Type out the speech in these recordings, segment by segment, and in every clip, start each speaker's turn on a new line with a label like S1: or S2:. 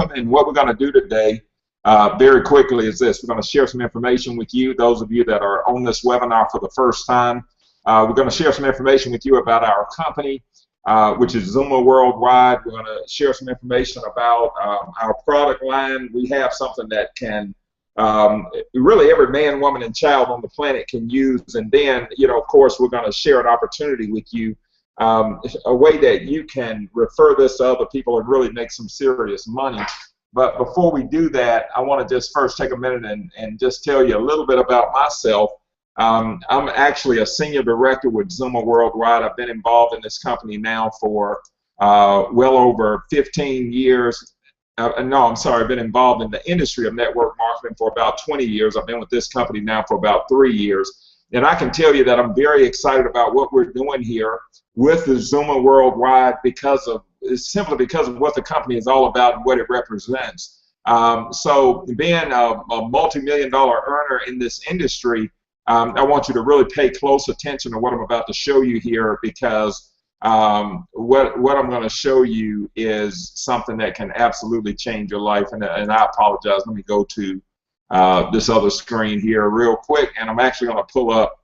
S1: welcome. And what we're going to do today very quickly is this. We're going to share some information with you, those of you that are on this webinar for the first time. We're going to share some information with you about our company, which is Xooma Worldwide. We're going to share some information about our product line. We have something that can really every man, woman, and child on the planet can use. And then, of course, we're going to share an opportunity with you, a way that you can refer this to other people and really make some serious money. But before we do that, I want to just first take a minute and just tell you a little bit about myself. I'm actually a senior director with Xooma Worldwide. I've been involved in this company now for well over 15 years. No, I'm sorry, I've been involved in the industry of network marketing for about 20 years. I've been with this company now for about 3 years. And I can tell you that I'm very excited about what we're doing here with the Xooma Worldwide simply because of what the company is all about and what it represents. So being a multi-million-dollar earner in this industry, I want you to really pay close attention to what I'm about to show you here, because what I'm going to show you is something that can absolutely change your life. And I apologize. Let me go to this other screen here real quick, and I'm actually going to pull up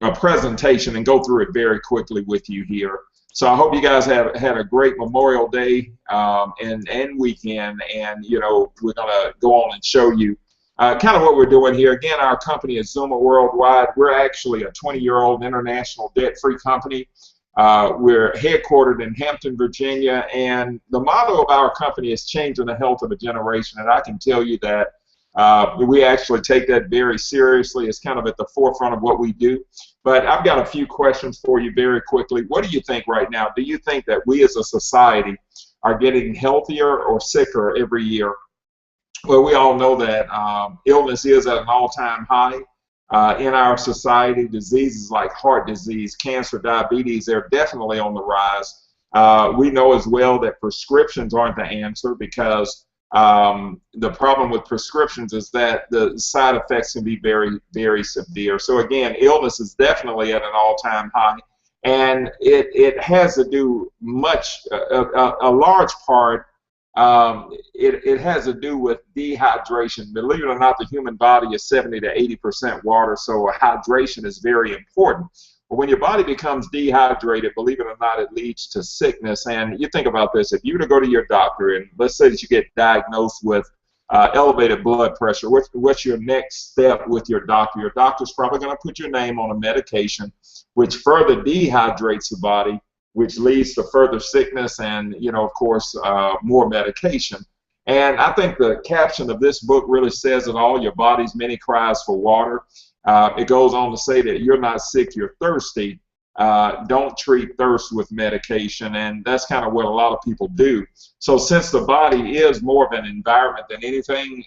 S1: a presentation and go through it very quickly with you here. So I hope you guys have had a great Memorial Day and weekend, and we're going to go on and show you kind of what we're doing here. Again, our company is Xooma Worldwide. We're actually a 20-year-old international debt-free company. We're headquartered in Hampton, Virginia, and the motto of our company is changing the health of a generation. And I can tell you that we actually take that very seriously. It's kind of at the forefront of what we do. But I've got a few questions for you very quickly. What do you think right now? Do you think that we as a society are getting healthier or sicker every year? Well, we all know that illness is at an all-time high in our society. Diseases like heart disease, cancer, diabetes, they're definitely on the rise. We know as well that prescriptions aren't the answer, because the problem with prescriptions is that the side effects can be very, very severe. So again, illness is definitely at an all-time high, and it has to do a large part. It has to do with dehydration. Believe it or not, the human body is 70 to 80% water, so hydration is very important. But when your body becomes dehydrated, believe it or not, it leads to sickness. And you think about this: if you were to go to your doctor, and let's say that you get diagnosed with elevated blood pressure, what's your next step with your doctor? Your doctor's probably going to put your name on a medication which further dehydrates the body, which leads to further sickness and, of course, more medication. And I think the caption of this book really says it all: your body's many cries for water. It goes on to say that you're not sick, you're thirsty. Don't treat thirst with medication, and that's kind of what a lot of people do. So since the body is more of an environment than anything,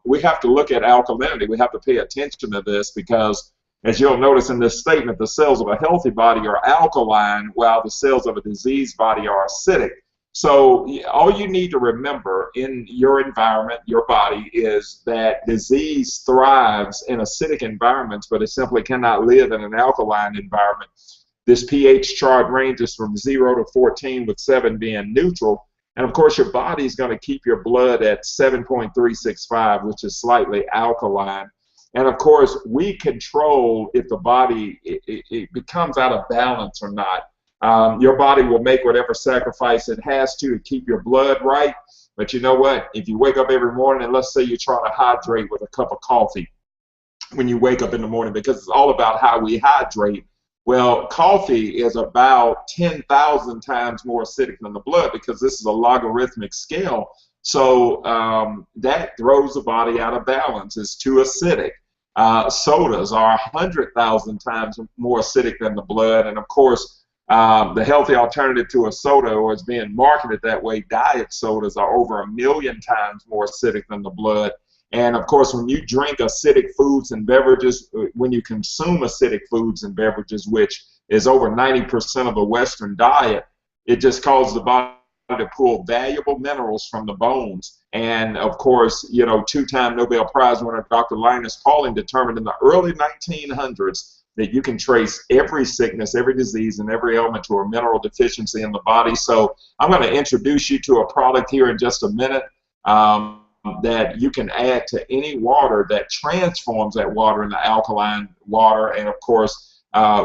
S1: we have to look at alkalinity. We have to pay attention to this, because as you'll notice in this statement, the cells of a healthy body are alkaline, while the cells of a diseased body are acidic. So all you need to remember in your environment, your body, is that disease thrives in acidic environments, but it simply cannot live in an alkaline environment. This pH chart ranges from 0 to 14, with 7 being neutral. And of course, your body is going to keep your blood at 7.365, which is slightly alkaline. And of course, we control if the body it becomes out of balance or not. Your body will make whatever sacrifice it has to keep your blood right. But you know what? If you wake up every morning, and let's say you try to hydrate with a cup of coffee when you wake up in the morning, because it's all about how we hydrate. Well, coffee is about 10,000 times more acidic than the blood, because this is a logarithmic scale. So that throws the body out of balance. It's too acidic. Sodas are 100,000 times more acidic than the blood. And of course, the healthy alternative to a soda, or is being marketed that way, diet sodas, are over 1 million times more acidic than the blood. And of course, when you drink acidic foods and beverages, when you consume acidic foods and beverages, which is over 90% of the Western diet, it just causes the body to pull valuable minerals from the bones. And of course, two-time Nobel Prize winner Dr. Linus Pauling determined in the early 1900s that you can trace every sickness, every disease, and every ailment to a mineral deficiency in the body. So I'm going to introduce you to a product here in just a minute that you can add to any water that transforms that water into alkaline water. And of course,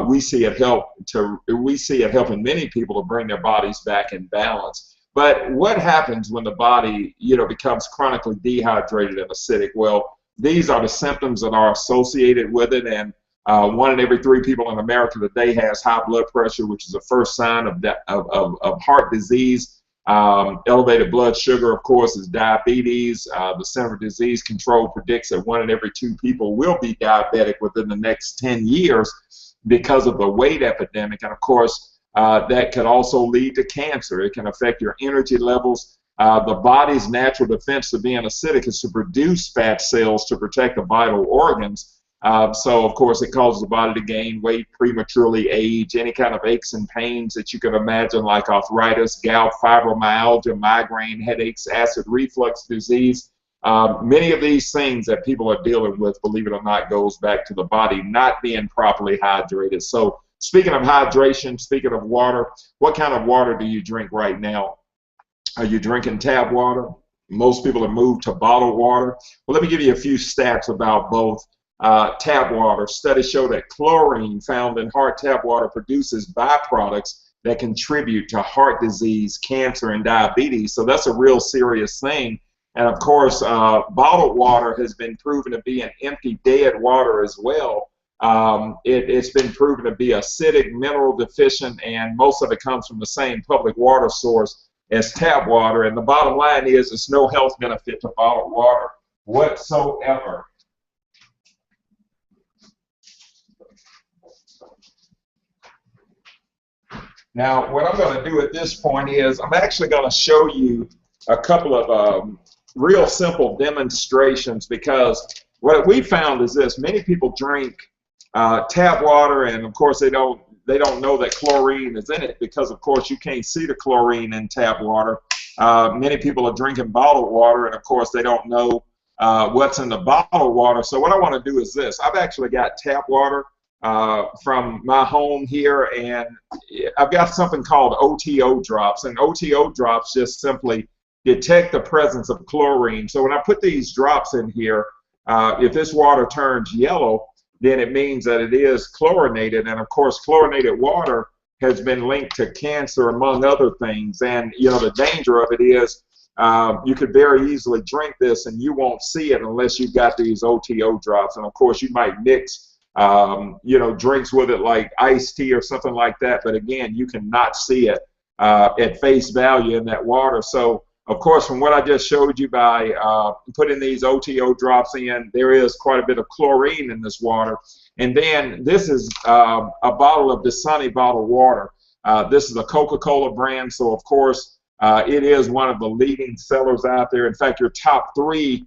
S1: we see it helping many people to bring their bodies back in balance. But what happens when the body, becomes chronically dehydrated and acidic? Well, these are the symptoms that are associated with it, and 1 in every 3 people in America today has high blood pressure, which is the first sign of heart disease. Elevated blood sugar, of course, is diabetes. The Center for Disease Control predicts that 1 in every 2 people will be diabetic within the next 10 years because of the weight epidemic. And of course, that could also lead to cancer. It can affect your energy levels. The body's natural defense to being acidic is to produce fat cells to protect the vital organs. So, of course, it causes the body to gain weight, prematurely age, any kind of aches and pains that you can imagine, like arthritis, gout, fibromyalgia, migraine, headaches, acid reflux disease. Many of these things that people are dealing with, believe it or not, goes back to the body not being properly hydrated. So, speaking of hydration, speaking of water, what kind of water do you drink right now? Are you drinking tap water? Most people have moved to bottled water. Well, let me give you a few stats about both. Tap water. Studies show that chlorine found in hard tap water produces byproducts that contribute to heart disease, cancer, and diabetes. So that's a real serious thing. And of course, bottled water has been proven to be an empty, dead water as well. It's been proven to be acidic, mineral deficient, and most of it comes from the same public water source as tap water. And the bottom line is there's no health benefit to bottled water whatsoever. Now, what I'm going to do at this point is I'm actually going to show you a couple of real simple demonstrations, because what we found is this: many people drink tap water, and of course they don't know that chlorine is in it, because of course you can't see the chlorine in tap water. Many people are drinking bottled water, and of course they don't know what's in the bottled water. So what I want to do is this: I've actually got tap water from my home here, and I've got something called OTO drops, and OTO drops just simply detect the presence of chlorine. So when I put these drops in here, if this water turns yellow, then it means that it is chlorinated, and of course chlorinated water has been linked to cancer, among other things. And the danger of it is you could very easily drink this and you won't see it unless you've got these OTO drops. And of course you might mix drinks with it, like iced tea or something like that, but again, you cannot see it at face value in that water. So of course, from what I just showed you, by putting these OTO drops in, there is quite a bit of chlorine in this water. And then this is a bottle of Denson bottled water. This is a Coca-Cola brand, so of course it is one of the leading sellers out there. In fact, your top 3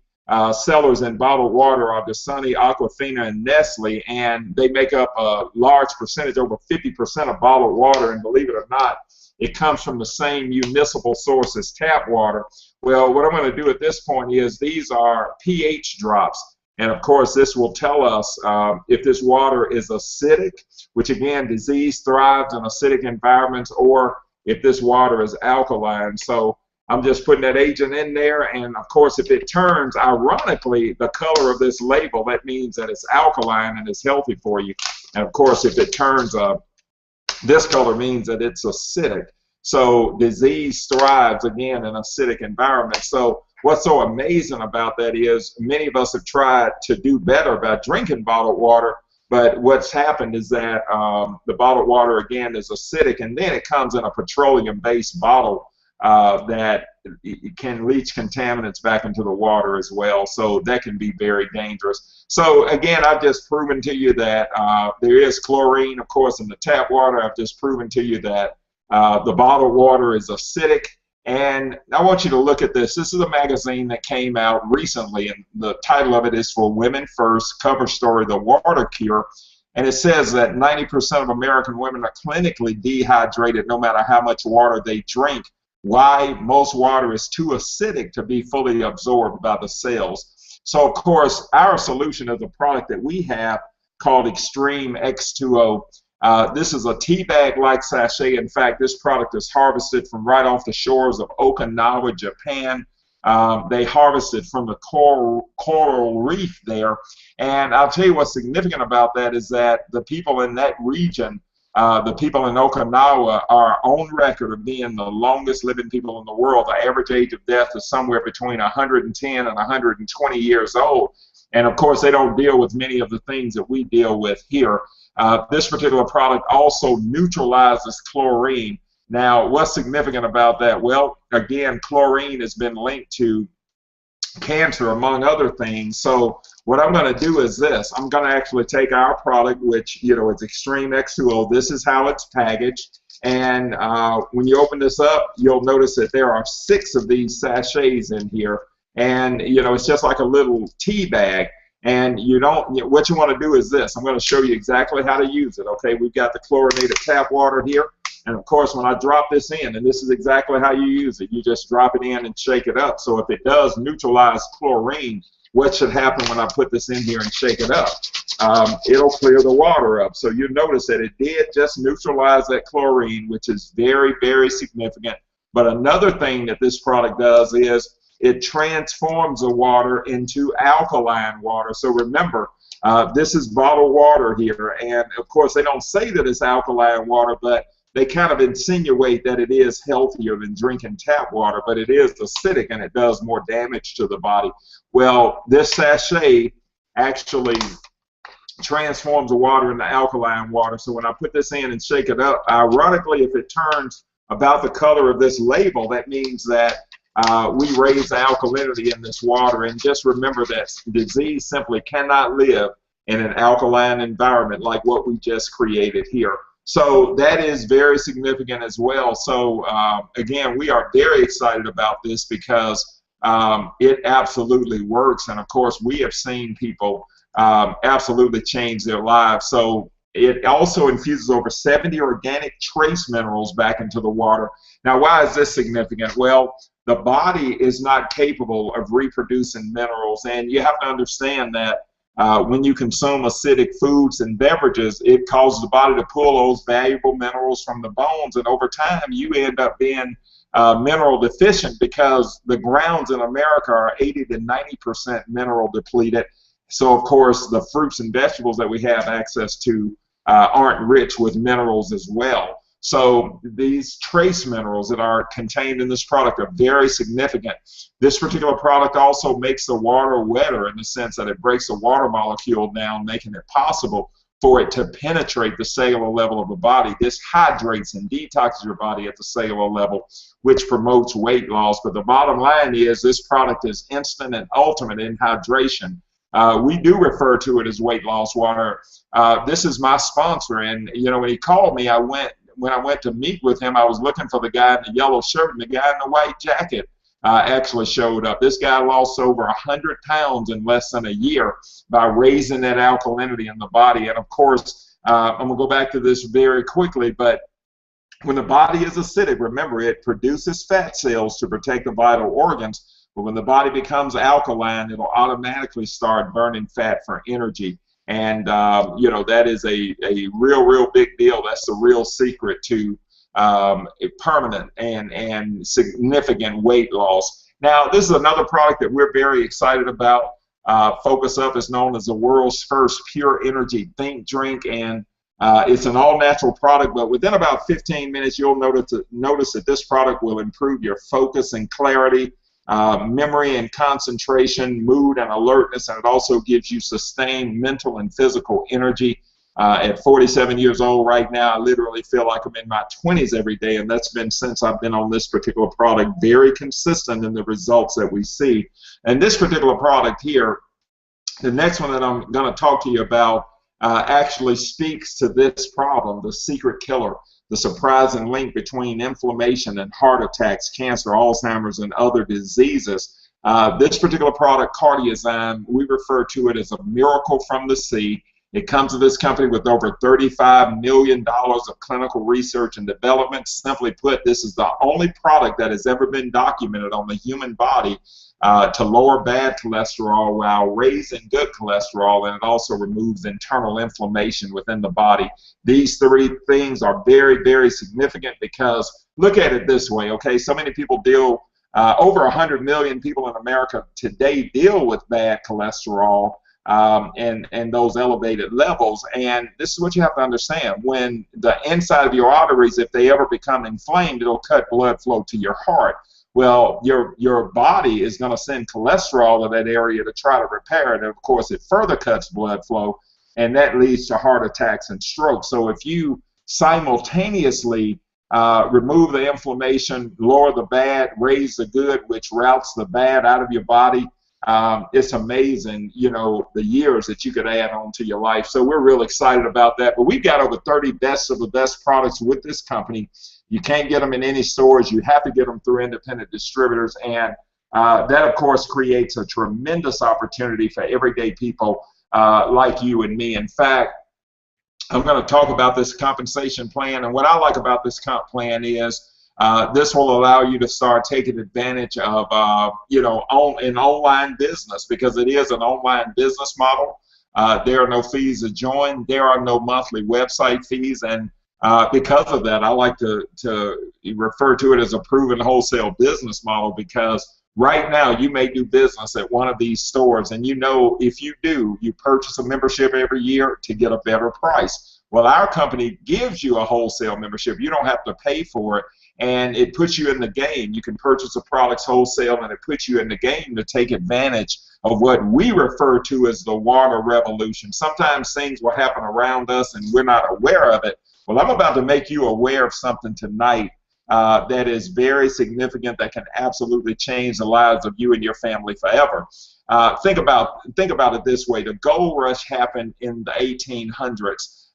S1: sellers in bottled water are Denson, Aquafina, and Nestle, and they make up a large percentage, over 50% of bottled water. And believe it or not, it comes from the same municipal source as tap water. Well, what I'm going to do at this point is these are pH drops. And of course, this will tell us if this water is acidic, which again, disease thrives in acidic environments, or if this water is alkaline. So I'm just putting that agent in there, and of course, if it turns, ironically, the color of this label, that means that it's alkaline and it's healthy for you. And of course, if it turns this color, means that it's acidic. So disease thrives, again, in acidic environments. So what's so amazing about that is many of us have tried to do better by drinking bottled water, but what's happened is that the bottled water, again, is acidic, and then it comes in a petroleum-based bottle that it can leach contaminants back into the water as well. So that can be very dangerous. So again, I've just proven to you that there is chlorine, of course, in the tap water. I've just proven to you that the bottled water is acidic. And I want you to look at this. This is a magazine that came out recently, and the title of it is For Women First, cover story, The Water Cure. And it says that 90% of American women are clinically dehydrated no matter how much water they drink. Why? Most water is too acidic to be fully absorbed by the cells. So, of course, our solution is a product that we have called Extreme X2O. This is a tea bag-like sachet. In fact, this product is harvested from right off the shores of Okinawa, Japan. They harvested from the coral reef there. And I'll tell you what's significant about that is that the people in that region, the people in Okinawa, are on record of being the longest living people in the world. The average age of death is somewhere between 110 and 120 years old. And of course, they don't deal with many of the things that we deal with here. This particular product also neutralizes chlorine. Now, what's significant about that? Well, again, chlorine has been linked to cancer, among other things. So what I'm going to do is this. I'm going to actually take our product, which, you know, it's Extreme X2O. This is how it's packaged. And when you open this up, you'll notice that there are 6 of these sachets in here. And, you know, it's just like a little tea bag. And you don't, what you want to do is this. I'm going to show you exactly how to use it. Okay, we've got the chlorinated tap water here. And of course, when I drop this in, and this is exactly how you use it, you just drop it in and shake it up. So if it does neutralize chlorine, what should happen when I put this in here and shake it up? It'll clear the water up. So you notice that it did just neutralize that chlorine, which is very, very significant. But another thing that this product does is it transforms the water into alkaline water. So remember, this is bottled water here. And of course, they don't say that it's alkaline water, but they kind of insinuate that it is healthier than drinking tap water, but it is acidic and it does more damage to the body. Well, this sachet actually transforms the water into alkaline water. So when I put this in and shake it up, ironically, if it turns about the color of this label, that means that we raise the alkalinity in this water. And just remember that disease simply cannot live in an alkaline environment like what we just created here. So that is very significant as well. So again, we are very excited about this because it absolutely works. And of course, we have seen people absolutely change their lives. So it also infuses over 70 organic trace minerals back into the water. Now, why is this significant? Well, the body is not capable of reproducing minerals, and you have to understand that when you consume acidic foods and beverages, it causes the body to pull those valuable minerals from the bones, and over time you end up being mineral deficient because the grounds in America are 80 to 90% mineral depleted. So of course the fruits and vegetables that we have access to aren't rich with minerals as well. So these trace minerals that are contained in this product are very significant. This particular product also makes the water wetter in the sense that it breaks the water molecule down, making it possible for it to penetrate the cellular level of the body. This hydrates and detoxes your body at the cellular level, which promotes weight loss. But the bottom line is this product is instant and ultimate in hydration. We do refer to it as weight loss water. This is my sponsor, and you know, when he called me, when I went to meet with him, I was looking for the guy in the yellow shirt, and the guy in the white jacket actually showed up. This guy lost over 100 pounds in less than a year by raising that alkalinity in the body. And of course, I'm going to go back to this very quickly, but when the body is acidic, remember, it produces fat cells to protect the vital organs, but when the body becomes alkaline, it'll automatically start burning fat for energy. And, you know, that is a real big deal. That's the real secret to a permanent and significant weight loss. Now, this is another product that we're very excited about. Focus Up is known as the world's first pure energy think drink, and it's an all-natural product, but within about 15 minutes, you'll notice that this product will improve your focus and clarity, memory and concentration, mood and alertness, and it also gives you sustained mental and physical energy. At 47 years old right now, I literally feel like I'm in my 20s every day, and that's been since I've been on this particular product. Very consistent in the results that we see. And this particular product here, the next one that I'm going to talk to you about, actually speaks to this problem, the secret killer, the surprising link between inflammation and heart attacks, cancer, Alzheimer's, and other diseases. This particular product, Cardiozyme, we refer to it as a miracle from the sea. It comes to this company with over $35 million of clinical research and development. Simply put, this is the only product that has ever been documented on the human body to lower bad cholesterol while raising good cholesterol, and it also removes internal inflammation within the body. These three things are very, very significant because look at it this way, okay? So many people deal, over 100 million people in America today deal with bad cholesterol and those elevated levels. And this is what you have to understand. When the inside of your arteries, if they ever become inflamed, it'll cut blood flow to your heart. Well, your body is going to send cholesterol to that area to try to repair it. And of course, it further cuts blood flow, and that leads to heart attacks and strokes. So if you simultaneously remove the inflammation, lower the bad, raise the good, which routes the bad out of your body, it's amazing, you know, the years that you could add on to your life. So we're real excited about that. But we've got over 30 best of the best products with this company. You can't get them in any stores. You have to get them through independent distributors. And that, of course, creates a tremendous opportunity for everyday people like you and me. In fact, I'm going to talk about this compensation plan. And what I like about this comp plan is this will allow you to start taking advantage of, you know, an online business, because it is an online business model. There are no fees to join. There are no monthly website fees. And because of that, I like to refer to it as a proven wholesale business model, because right now you may do business at one of these stores, and you know if you do, you purchase a membership every year to get a better price. Well, our company gives you a wholesale membership. You don't have to pay for it, and it puts you in the game. You can purchase the products wholesale, and it puts you in the game to take advantage of what we refer to as the water revolution. Sometimes things will happen around us and we're not aware of it. Well, I'm about to make you aware of something tonight that is very significant, that can absolutely change the lives of you and your family forever. Think about it this way. The gold rush happened in the 1800s.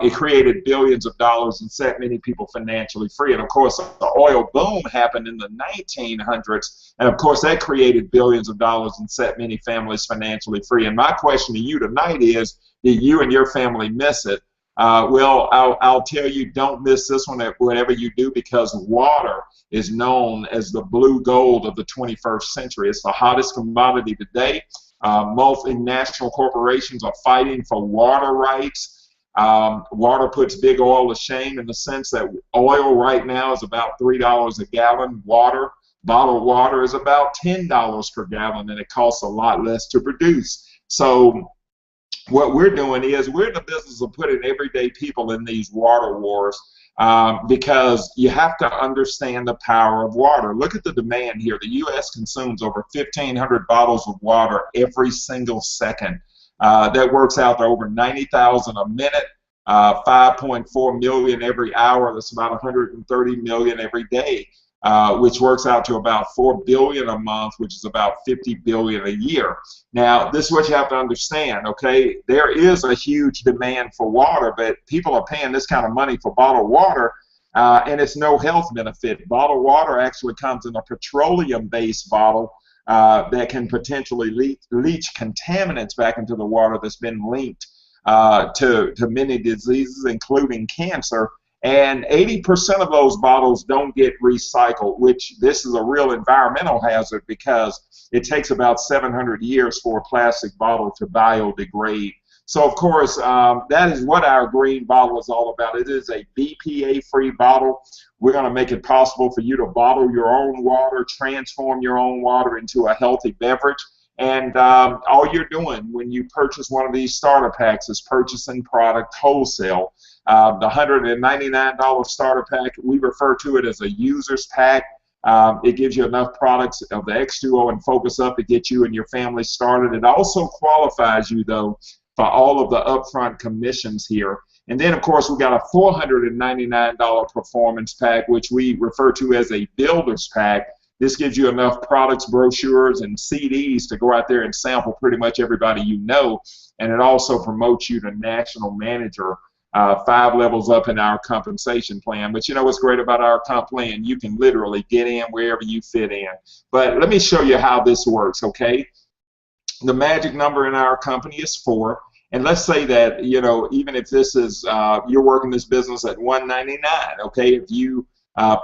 S1: It created billions of dollars and set many people financially free. And of course, the oil boom happened in the 1900s. And of course, that created billions of dollars and set many families financially free. And my question to you tonight is, did you and your family miss it? Well, I'll tell you, don't miss this one whatever you do, because water is known as the blue gold of the 21st century. It's the hottest commodity today. Multinational corporations are fighting for water rights. Water puts big oil to shame, in the sense that oil right now is about $3 a gallon. Bottled water is about $10 per gallon, and it costs a lot less to produce. So what we're doing is we're in the business of putting everyday people in these water wars, because you have to understand the power of water. Look at the demand here. The U.S. consumes over 1,500 bottles of water every single second. That works out to over 90,000 a minute, 5.4 million every hour. That's about 130 million every day, which works out to about 4 billion a month, which is about 50 billion a year. Now, this is what you have to understand, okay? There is a huge demand for water, but people are paying this kind of money for bottled water, and it's no health benefit. Bottled water actually comes in a petroleum-based bottle that can potentially leach contaminants back into the water that's been linked to many diseases, including cancer. And 80% of those bottles don't get recycled, which this is a real environmental hazard, because it takes about 700 years for a plastic bottle to biodegrade. So, of course, that is what our green bottle is all about. It is a BPA-free bottle. We're going to make it possible for you to bottle your own water, transform your own water into a healthy beverage. And all you're doing when you purchase one of these starter packs is purchasing product wholesale. The $199 starter pack, we refer to it as a user's pack. It gives you enough products of the X2O and Focus Up to get you and your family started. It also qualifies you, though, for all of the upfront commissions here. And then, of course, we got a $499 performance pack, which we refer to as a builder's pack. This gives you enough products, brochures, and CDs to go out there and sample pretty much everybody you know. And it also promotes you to national manager, 5 levels up in our compensation plan. But you know what's great about our comp plan? You can literally get in wherever you fit in. But let me show you how this works, okay? The magic number in our company is 4. And let's say that, you know, even if this is, you're working this business at $199, okay? If you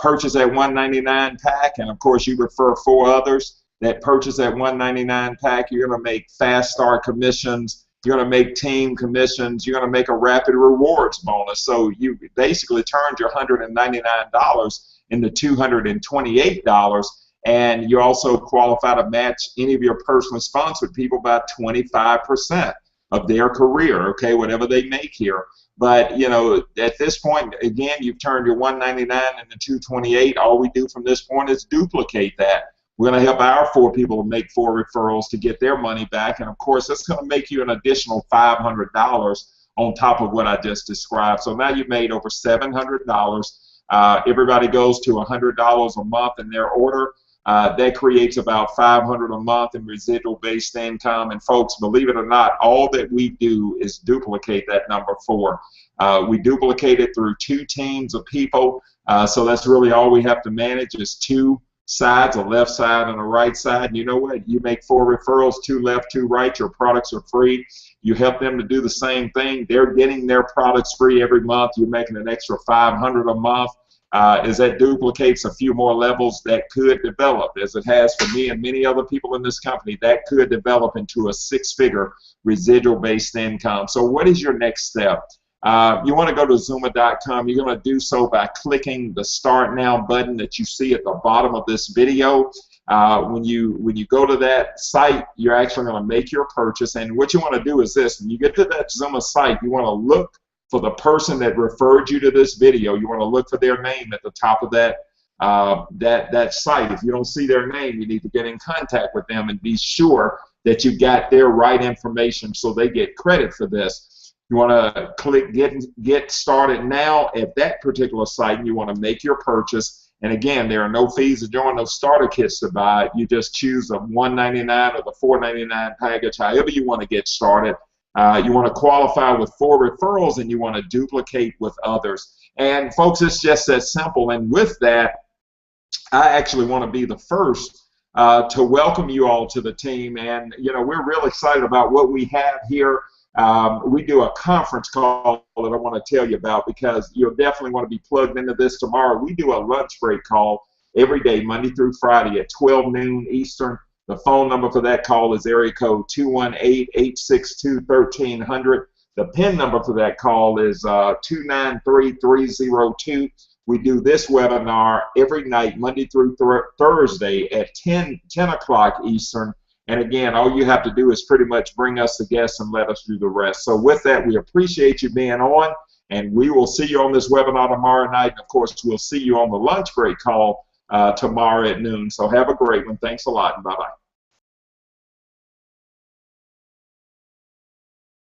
S1: purchase that $199 pack, and of course you refer 4 others, that purchase that $1.99 pack, you're going to make fast start commissions. You're going to make team commissions. You're going to make a rapid rewards bonus. So you basically turned your $199 into $228, and you also qualify to match any of your personally sponsored people by 25% of their career, okay, whatever they make here. But, you know, at this point, again, you've turned your $199 into $228. All we do from this point is duplicate that. We're going to help our 4 people to make 4 referrals to get their money back. And, of course, that's going to make you an additional $500 on top of what I just described. So now you've made over $700. Everybody goes to $100 a month in their order. That creates about $500 a month in residual-based income. And, folks, believe it or not, all that we do is duplicate that number 4. We duplicate it through 2 teams of people. So that's really all we have to manage is 2 sides, a left side and a right side. And you know what? You make 4 referrals, 2 left, 2 right. Your products are free. You help them to do the same thing. They're getting their products free every month. You're making an extra $500 a month. As that duplicates a few more levels, that could develop, as it has for me and many other people in this company, that could develop into a 6-figure residual-based income. So what is your next step? You want to go to Xooma.com. You're going to do so by clicking the Start Now button that you see at the bottom of this video. When you go to that site, you're actually going to make your purchase. And what you want to do is this. When you get to that Xooma site, you want to look for the person that referred you to this video. You want to look for their name at the top of that site. If you don't see their name, you need to get in contact with them and be sure that you got their right information so they get credit for this. You want to click get started now at that particular site, and you want to make your purchase. And again, there are no fees to join, no starter kits to buy. You just choose the $1.99 or the $4.99 package, however you want to get started. You want to qualify with 4 referrals, and you want to duplicate with others. And folks, it's just that simple. And with that, I actually want to be the first to welcome you all to the team. And you know, we're real excited about what we have here. We do a conference call that I want to tell you about, because you'll definitely want to be plugged into this tomorrow. We do a lunch break call every day, Monday through Friday at 12 noon Eastern. The phone number for that call is area code 218-862-1300. The PIN number for that call is 293302. We do this webinar every night, Monday through Thursday at 10 o'clock Eastern. And again, all you have to do is pretty much bring us the guests and let us do the rest. So with that, we appreciate you being on, and we will see you on this webinar tomorrow night. And of course, we'll see you on the lunch break call tomorrow at noon. So have a great one. Thanks a lot, and bye-bye.